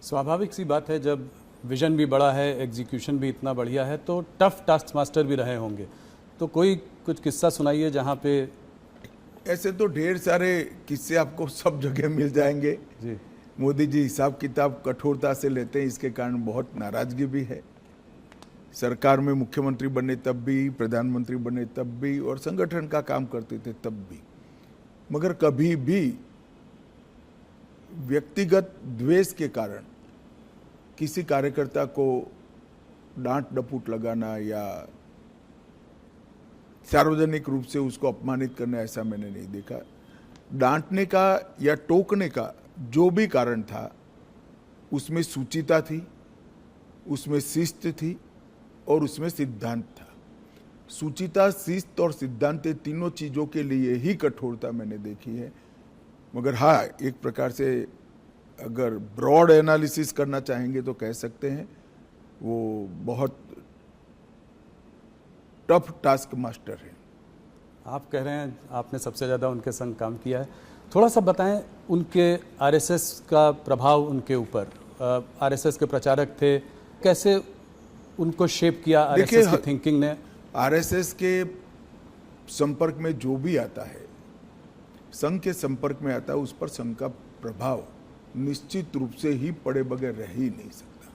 स्वाभाविक सी बात है, जब विजन भी बड़ा है, एग्जीक्यूशन भी इतना बढ़िया है, तो टफ टास्क मास्टर भी रहे होंगे। तो कोई कुछ किस्सा सुनाइए जहाँ पे। ऐसे तो ढेर सारे किस्से आपको सब जगह मिल जाएंगे जी। मोदी जी हिसाब किताब कठोरता से लेते हैं, इसके कारण बहुत नाराजगी भी है। सरकार में मुख्यमंत्री बने तब भी, प्रधानमंत्री बने तब भी, और संगठन का काम करते थे तब भी, मगर कभी भी व्यक्तिगत द्वेष के कारण किसी कार्यकर्ता को डांट डपूट लगाना या सार्वजनिक रूप से उसको अपमानित करना, ऐसा मैंने नहीं देखा। डांटने का या टोकने का जो भी कारण था, उसमें सूचिता थी, उसमें शिस्त थी और उसमें सिद्धांत था। सूचिता, शिस्त और सिद्धांत, तीनों चीजों के लिए ही कठोरता मैंने देखी है। मगर हाँ, एक प्रकार से अगर ब्रॉड एनालिसिस करना चाहेंगे तो कह सकते हैं वो बहुत टफ टास्क मास्टर है। आप कह रहे हैं आपने सबसे ज़्यादा उनके संग काम किया है, थोड़ा सा बताएं उनके आरएसएस का प्रभाव उनके ऊपर। आरएसएस के प्रचारक थे, कैसे उनको शेप किया आरएसएस की थिंकिंग ने? आरएसएस के संपर्क में जो भी आता है, संघ के संपर्क में आता है, उस पर संघ का प्रभाव निश्चित रूप से ही पड़े बगैर रह ही नहीं सकता।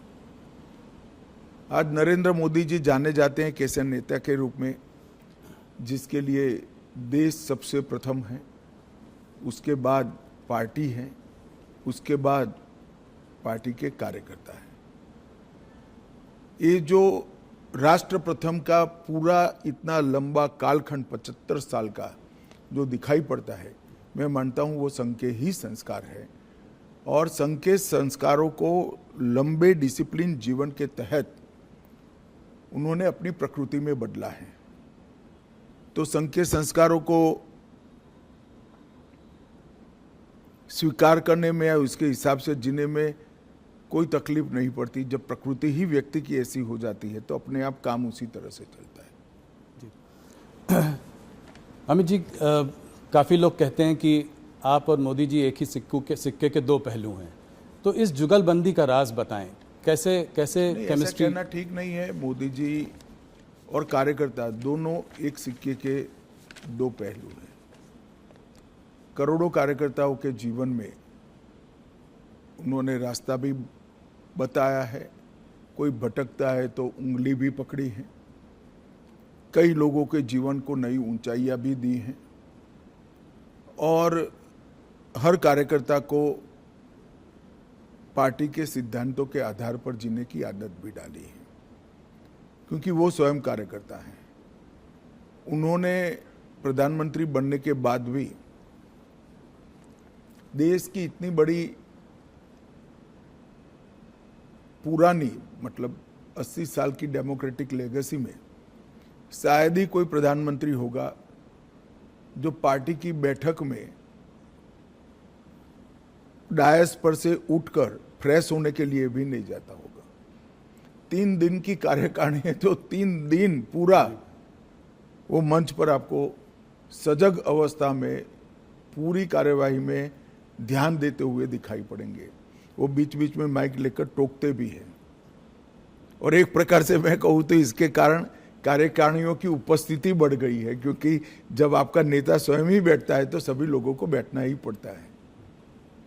आज नरेंद्र मोदी जी जाने जाते हैं कैसे नेता के रूप में, जिसके लिए देश सबसे प्रथम है, उसके बाद पार्टी है, उसके बाद पार्टी के कार्यकर्ता है। ये जो राष्ट्र प्रथम का पूरा इतना लंबा कालखंड 75 साल का जो दिखाई पड़ता है, मैं मानता हूं वो संघ के ही संस्कार है। और संघ के संस्कारों को लंबे डिसिप्लिन जीवन के तहत उन्होंने अपनी प्रकृति में बदला है। तो संघ के संस्कारों को स्वीकार करने में या उसके हिसाब से जीने में कोई तकलीफ नहीं पड़ती। जब प्रकृति ही व्यक्ति की ऐसी हो जाती है तो अपने आप काम उसी तरह से चलता है। अमित जी, काफ़ी लोग कहते हैं कि आप और मोदी जी एक ही सिक्के के दो पहलू हैं, तो इस जुगलबंदी का राज बताएं। कैसे केमिस्ट्री? कहना ठीक नहीं है। मोदी जी और कार्यकर्ता दोनों एक सिक्के के दो पहलू हैं। करोड़ों कार्यकर्ताओं के जीवन में उन्होंने रास्ता भी बताया है, कोई भटकता है तो उंगली भी पकड़ी है, कई लोगों के जीवन को नई ऊंचाइयां भी दी हैं, और हर कार्यकर्ता को पार्टी के सिद्धांतों के आधार पर जीने की आदत भी डाली है, क्योंकि वो स्वयं कार्यकर्ता हैं। उन्होंने प्रधानमंत्री बनने के बाद भी देश की इतनी बड़ी पुरानी, मतलब 80 साल की डेमोक्रेटिक लेगेसी में शायद ही कोई प्रधानमंत्री होगा जो पार्टी की बैठक में डायस पर से उठकर फ्रेश होने के लिए भी नहीं जाता होगा। 3 दिन की कार्यकारिणी है तो 3 दिन पूरा वो मंच पर आपको सजग अवस्था में पूरी कार्यवाही में ध्यान देते हुए दिखाई पड़ेंगे। वो बीच बीच में माइक लेकर टोकते भी हैं। और एक प्रकार से मैं कहूँ तो इसके कारण कार्यकारिणियों की उपस्थिति बढ़ गई है, क्योंकि जब आपका नेता स्वयं ही बैठता है तो सभी लोगों को बैठना ही पड़ता है।